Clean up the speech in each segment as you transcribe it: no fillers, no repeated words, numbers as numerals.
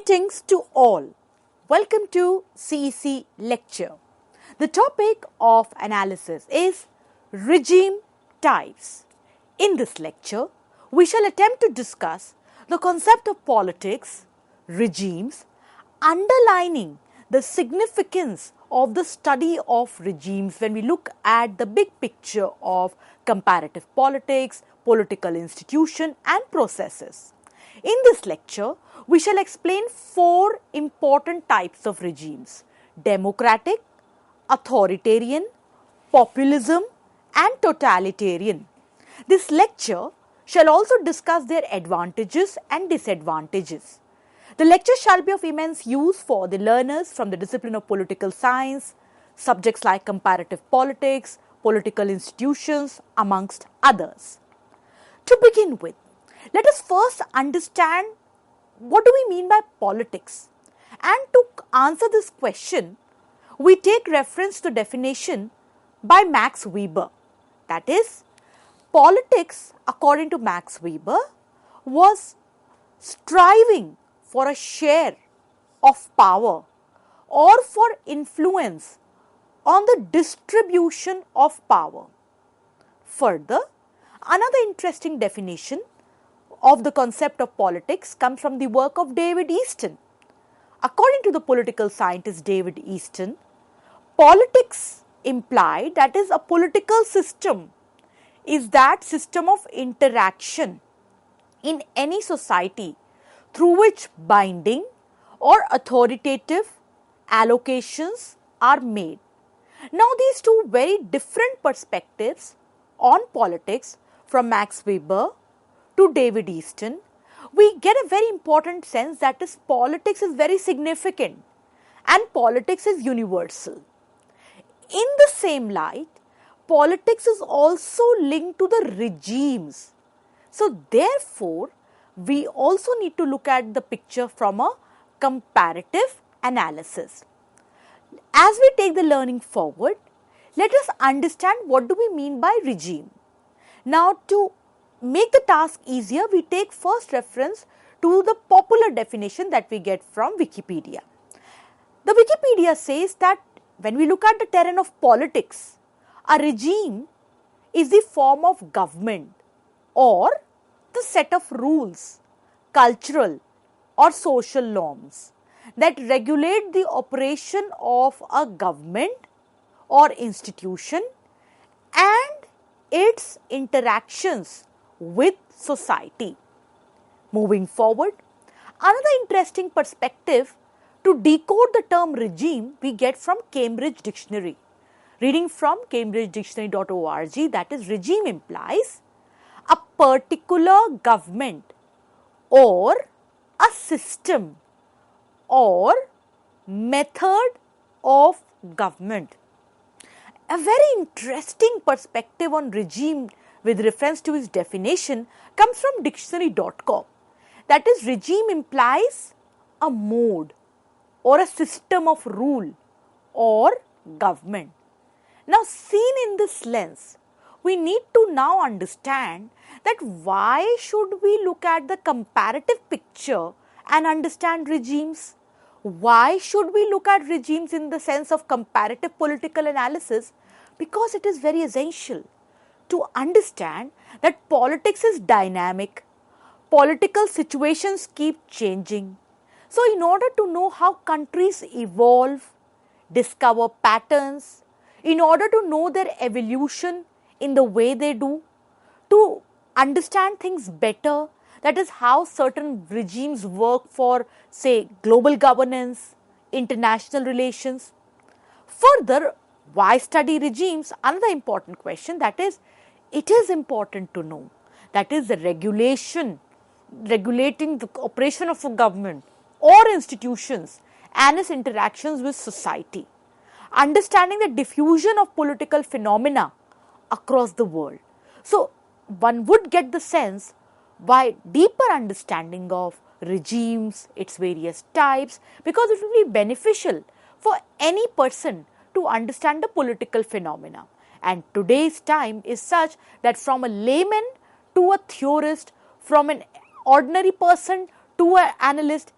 Greetings to all. Welcome to CEC lecture. The topic of analysis is regime types. In this lecture, we shall attempt to discuss the concept of politics, regimes, underlining the significance of the study of regimes when we look at the big picture of comparative politics, political institution and processes. In this lecture, we shall explain four important types of regimes: democratic, authoritarian, populism and totalitarian. This lecture shall also discuss their advantages and disadvantages. The lecture shall be of immense use for the learners from the discipline of political science, subjects like comparative politics, political institutions, amongst others. To begin with, let us first understand what do we mean by politics. And to answer this question, we take reference to definition by Max Weber. That is, politics, according to Max Weber, was striving for a share of power or for influence on the distribution of power. Further, another interesting definition of the concept of politics comes from the work of David Easton. According to the political scientist David Easton, politics implied, that is, a political system is that system of interaction in any society through which binding or authoritative allocations are made. Now, these two very different perspectives on politics from Max Weber to David Easton, we get a very important sense, that is, politics is very significant and politics is universal. In the same light, politics is also linked to the regimes. So, therefore, we also need to look at the picture from a comparative analysis. As we take the learning forward, let us understand what do we mean by regime. Now, to make the task easier, we take first reference to the popular definition that we get from Wikipedia. The Wikipedia says that when we look at the terrain of politics, a regime is the form of government or the set of rules, cultural or social norms that regulate the operation of a government or institution and its interactions with society. Moving forward, another interesting perspective to decode the term regime we get from Cambridge Dictionary. Reading from cambridgedictionary.org, that is, regime implies a particular government or a system or method of government. A very interesting perspective on regime with reference to its definition comes from dictionary.com. That is, regime implies a mode or a system of rule or government. Now, seen in this lens, we need to now understand that why should we look at the comparative picture and understand regimes? Why should we look at regimes in the sense of comparative political analysis? Because it is very essential to understand that politics is dynamic, political situations keep changing. So, in order to know how countries evolve, discover patterns, in order to know their evolution in the way they do, to understand things better, that is how certain regimes work for, say, global governance, international relations. Further, why study regimes? Another important question, that is, it is important to know, that is, the regulating the operation of a government or institutions and its interactions with society. Understanding the diffusion of political phenomena across the world. So, one would get the sense by deeper understanding of regimes, its various types, because it will be beneficial for any person to understand the political phenomena. And today's time is such that from a layman to a theorist, from an ordinary person to an analyst,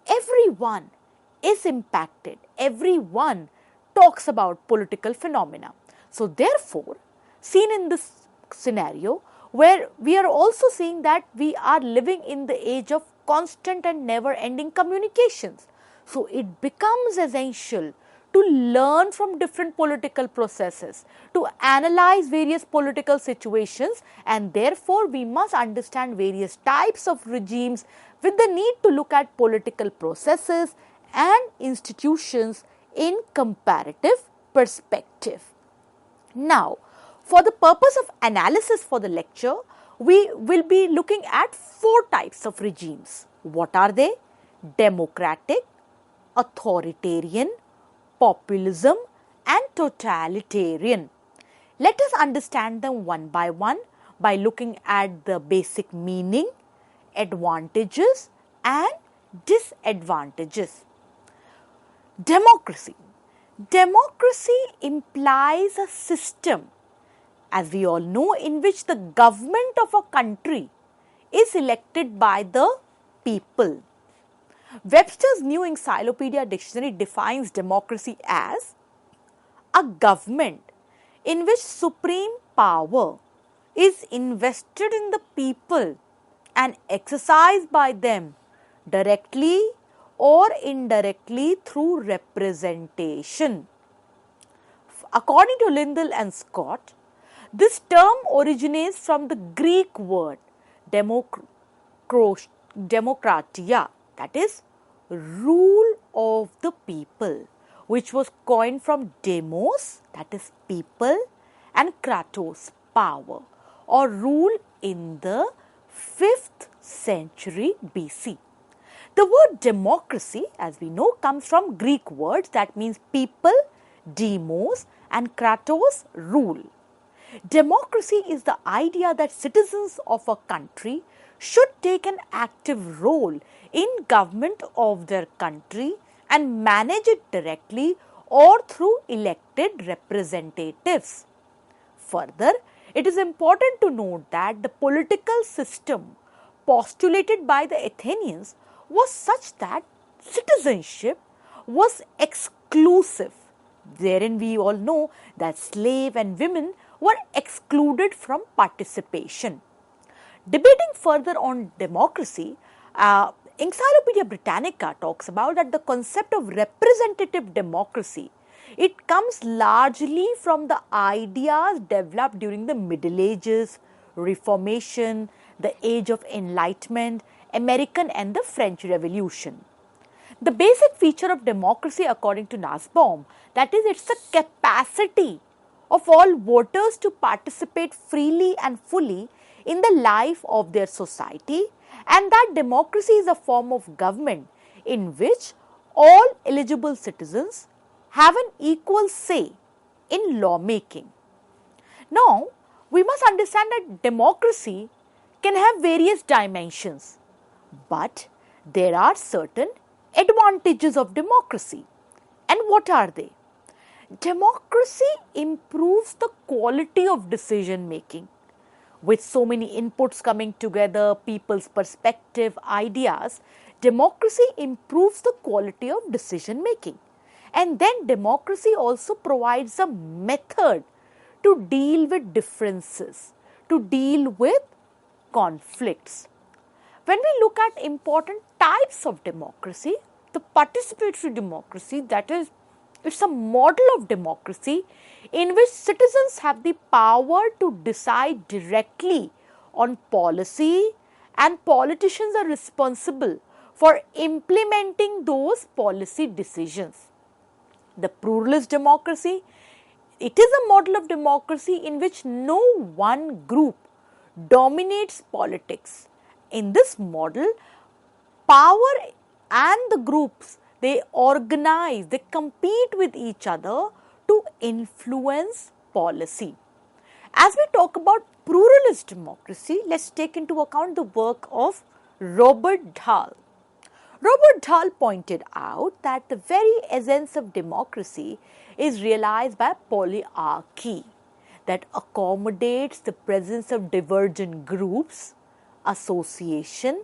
everyone is impacted, everyone talks about political phenomena. So therefore, seen in this scenario, where we are also seeing that we are living in the age of constant and never ending communications. So it becomes essential to learn from different political processes, to analyze various political situations, and therefore we must understand various types of regimes with the need to look at political processes and institutions in comparative perspective. Now, for the purpose of analysis for the lecture, we will be looking at 4 types of regimes. What are they? Democratic, authoritarian, populism and totalitarian. Let us understand them one by one by looking at the basic meaning, advantages and disadvantages. Democracy. Democracy implies a system, as we all know, in which the government of a country is elected by the people. Webster's New Encyclopedia Dictionary defines democracy as a government in which supreme power is invested in the people and exercised by them directly or indirectly through representation. According to Lindell and Scott, this term originates from the Greek word demokratia, that is, rule of the people, which was coined from demos, that is, people, and kratos, power, or rule in the 5th century BC. The word democracy, as we know, comes from Greek words that means people, demos, and kratos, rule. Democracy is the idea that citizens of a country should take an active role in government of their country and manage it directly or through elected representatives. Further, it is important to note that the political system postulated by the Athenians was such that citizenship was exclusive. Therein we all know that slaves and women were excluded from participation. Debating further on democracy, Encyclopedia Britannica talks about that the concept of representative democracy, it comes largely from the ideas developed during the Middle Ages, Reformation, the Age of Enlightenment, American and the French Revolution. The basic feature of democracy according to Nussbaum, that is, it's the capacity of all voters to participate freely and fully in the life of their society, and that democracy is a form of government in which all eligible citizens have an equal say in lawmaking. Now, we must understand that democracy can have various dimensions, but there are certain advantages of democracy. And what are they? Democracy improves the quality of decision making. With so many inputs coming together, people's perspective, ideas, democracy improves the quality of decision making. And then democracy also provides a method to deal with differences, to deal with conflicts. When we look at important types of democracy, the participatory democracy, that is, it's a model of democracy in which citizens have the power to decide directly on policy and politicians are responsible for implementing those policy decisions. The pluralist democracy, it is a model of democracy in which no one group dominates politics. In this model, power and the groups, they organize, they compete with each other to influence policy. As we talk about pluralist democracy, let's take into account the work of Robert Dahl. Robert Dahl pointed out that the very essence of democracy is realized by polyarchy that accommodates the presence of divergent groups, association,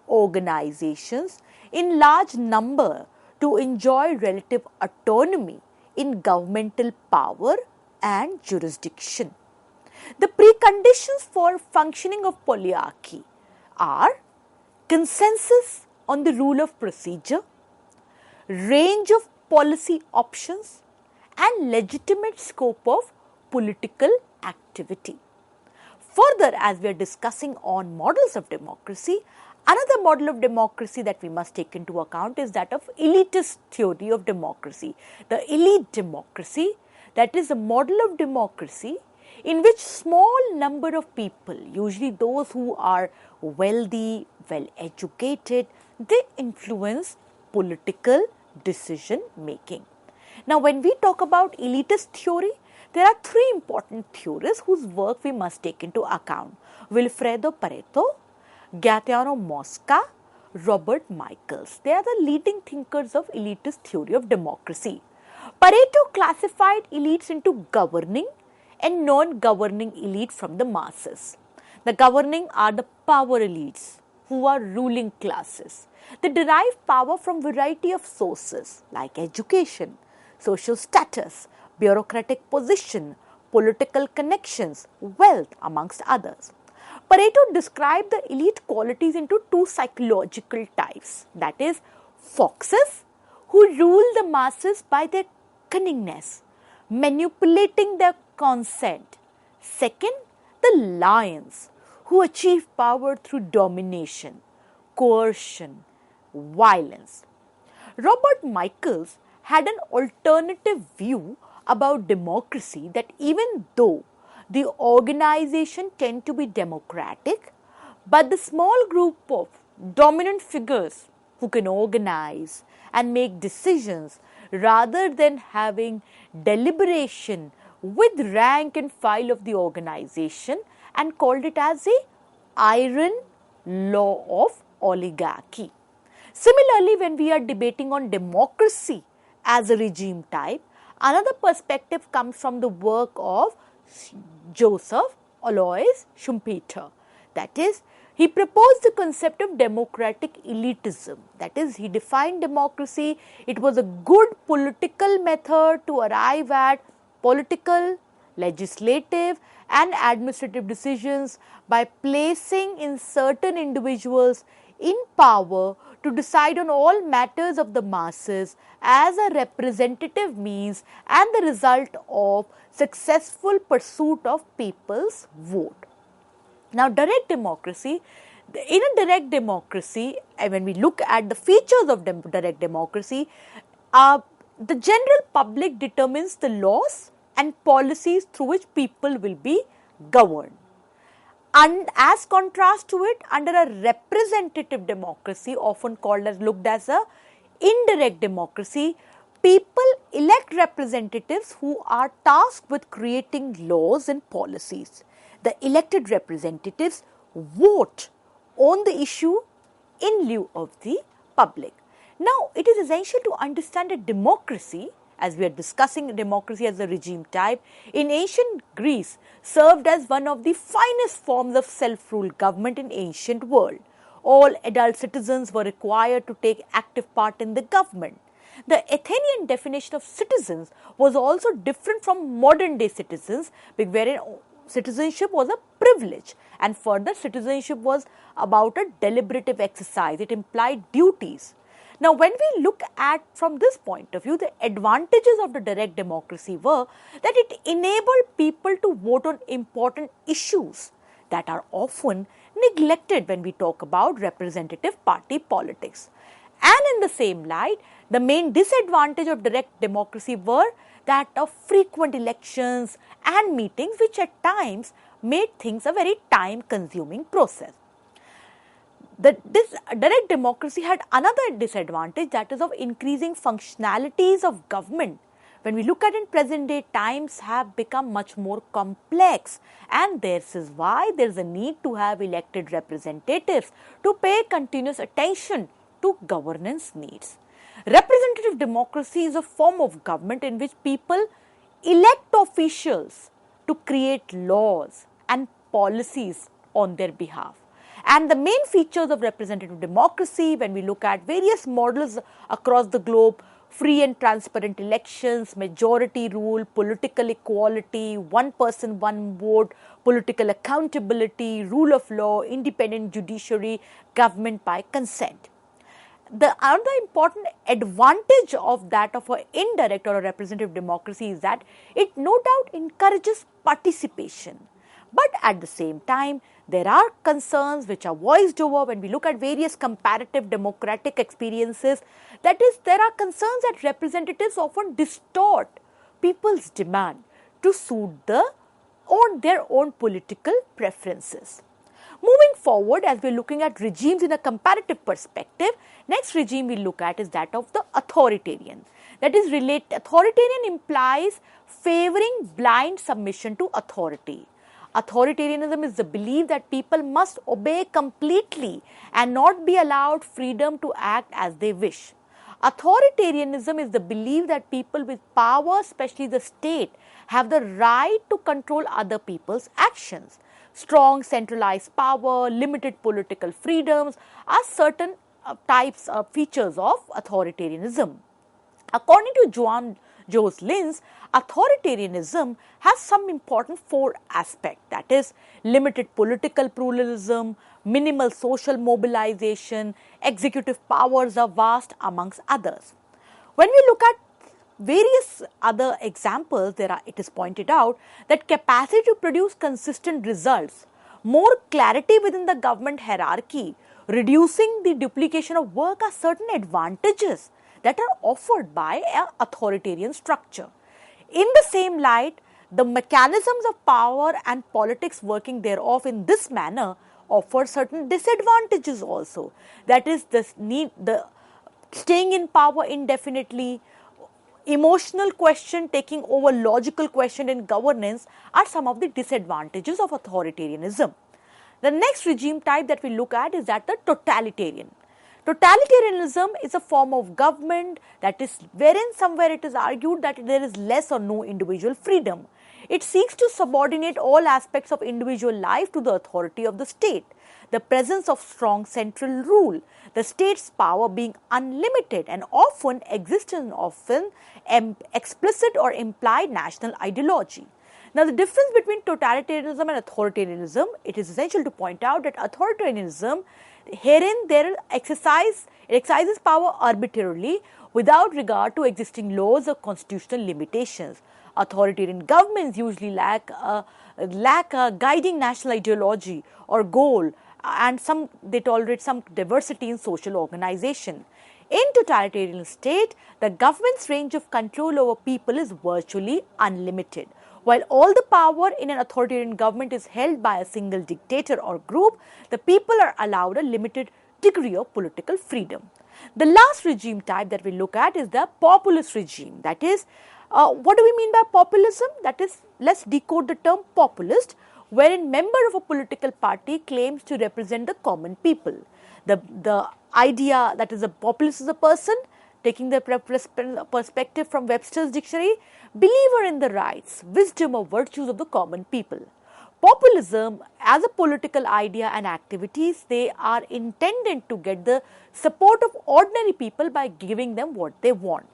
organizations in large number to enjoy relative autonomy in governmental power and jurisdiction. The preconditions for functioning of polyarchy are consensus on the rule of procedure, range of policy options, and legitimate scope of political activity. Further, as we are discussing on models of democracy, another model of democracy that we must take into account is that of elitist theory of democracy. The elite democracy, that is a model of democracy in which small number of people, usually those who are wealthy, well educated, they influence political decision making. Now, when we talk about elitist theory, there are three important theorists whose work we must take into account: Wilfredo Pareto, Gaetano Mosca, Robert Michaels. They are the leading thinkers of elitist theory of democracy. Pareto classified elites into governing and non-governing elite from the masses. The governing are the power elites who are ruling classes. They derive power from variety of sources like education, social status, bureaucratic position, political connections, wealth, amongst others. Pareto described the elite qualities into two psychological types, that is, foxes who rule the masses by their cunningness, manipulating their consent. Second, the lions who achieve power through domination, coercion, violence. Robert Michaels had an alternative view about democracy, that even though the organization tend to be democratic, but the small group of dominant figures who can organize and make decisions rather than having deliberation with rank and file of the organization, and called it as a iron law of oligarchy. Similarly, when we are debating on democracy as a regime type, another perspective comes from the work of Joseph Alois Schumpeter. That is, he proposed the concept of democratic elitism. That is, he defined democracy. It was a good political method to arrive at political, legislative, and administrative decisions by placing in certain individuals in power to decide on all matters of the masses as a representative means and the result of successful pursuit of people's vote. Now, direct democracy, in a direct democracy, when we look at the features of direct democracy, the general public determines the laws and policies through which people will be governed. And as contrast to it, under a representative democracy, often called as looked as a indirect democracy, people elect representatives who are tasked with creating laws and policies. The elected representatives vote on the issue in lieu of the public. Now, it is essential to understand that democracy, as we are discussing democracy as a regime type, in ancient Greece served as one of the finest forms of self-rule government in ancient world. All adult citizens were required to take active part in the government. The Athenian definition of citizens was also different from modern day citizens, wherein citizenship was a privilege, and further citizenship was about a deliberative exercise. It implied duties. Now, when we look at from this point of view, the advantages of the direct democracy were that it enabled people to vote on important issues that are often neglected when we talk about representative party politics. And in the same light, the main disadvantage of direct democracy were that of frequent elections and meetings, which at times made things a very time-consuming process. This direct democracy had another disadvantage, that is of increasing functionalities of government. When we look at in present day, times have become much more complex, and this is why there is a need to have elected representatives to pay continuous attention to governance needs. Representative democracy is a form of government in which people elect officials to create laws and policies on their behalf. And the main features of representative democracy, when we look at various models across the globe: free and transparent elections, majority rule, political equality, one person, one vote, political accountability, rule of law, independent judiciary, government by consent. The another important advantage of that of an indirect or a representative democracy is that it no doubt encourages participation. But at the same time, there are concerns which are voiced over when we look at various comparative democratic experiences. That is, there are concerns that representatives often distort people's demand to suit their own political preferences. Moving forward, as we are looking at regimes in a comparative perspective, next regime we look at is that of the authoritarian. That is, authoritarian implies favoring blind submission to authority. Authoritarianism is the belief that people must obey completely and not be allowed freedom to act as they wish. Authoritarianism is the belief that people with power, especially the state, have the right to control other people's actions. Strong centralized power, limited political freedoms are certain types of features of authoritarianism. According to Jose Lins, authoritarianism has some important four aspects, that is, limited political pluralism, minimal social mobilization, executive powers are vast, amongst others. When we look at various other examples, it is pointed out that capacity to produce consistent results, more clarity within the government hierarchy, reducing the duplication of work are certain advantages that are offered by an authoritarian structure. In the same light, the mechanisms of power and politics working thereof in this manner offer certain disadvantages also. That is, the staying in power indefinitely, emotional question taking over logical question in governance are some of the disadvantages of authoritarianism. The next regime type that we look at is that the totalitarian. Totalitarianism is a form of government that is wherein somewhere it is argued that there is less or no individual freedom. It seeks to subordinate all aspects of individual life to the authority of the state. The presence of strong central rule, the state's power being unlimited and often existence often explicit or implied national ideology. Now, the difference between totalitarianism and authoritarianism, it is essential to point out that authoritarianism, herein it exercises power arbitrarily without regard to existing laws or constitutional limitations. Authoritarian governments usually lack a guiding national ideology or goal, and they tolerate some diversity in social organization. In totalitarian state, the government's range of control over people is virtually unlimited. While all the power in an authoritarian government is held by a single dictator or group, the people are allowed a limited degree of political freedom. The last regime type that we look at is the populist regime. That is, what do we mean by populism? That is, let's decode the term populist, wherein member of a political party claims to represent the common people. The idea that is a populist is a person, taking the perspective from Webster's dictionary, believer in the rights, wisdom or virtues of the common people. Populism as a political idea and activities, they are intended to get the support of ordinary people by giving them what they want.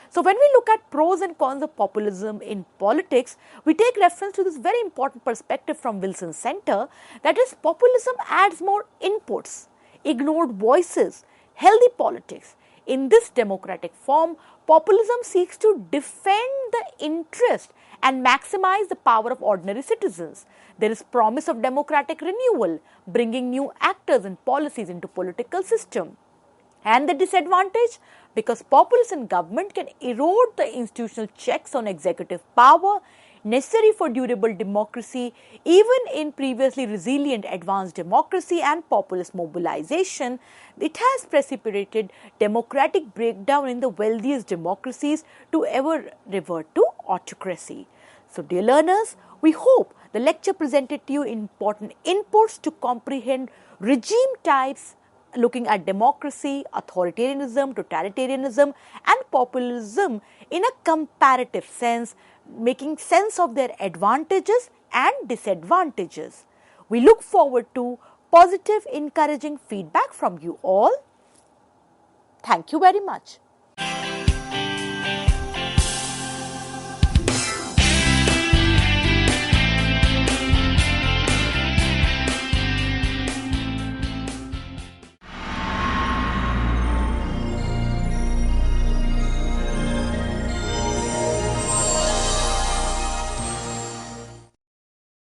So when we look at pros and cons of populism in politics, we take reference to this very important perspective from Wilson Center, that is, populism adds more inputs, ignored voices, healthy politics. In this democratic form, populism seeks to defend the interest and maximize the power of ordinary citizens. There is promise of democratic renewal, bringing new actors and policies into political system. And the disadvantage, because populist in government can erode the institutional checks on executive power necessary for durable democracy, even in previously resilient advanced democracy and populist mobilization. It has precipitated democratic breakdown in the wealthiest democracies to ever revert to autocracy. So, dear learners, we hope the lecture presented to you important inputs to comprehend regime types looking at democracy, authoritarianism, totalitarianism and populism in a comparative sense, making sense of their advantages and disadvantages. We look forward to positive, encouraging feedback from you all. Thank you very much.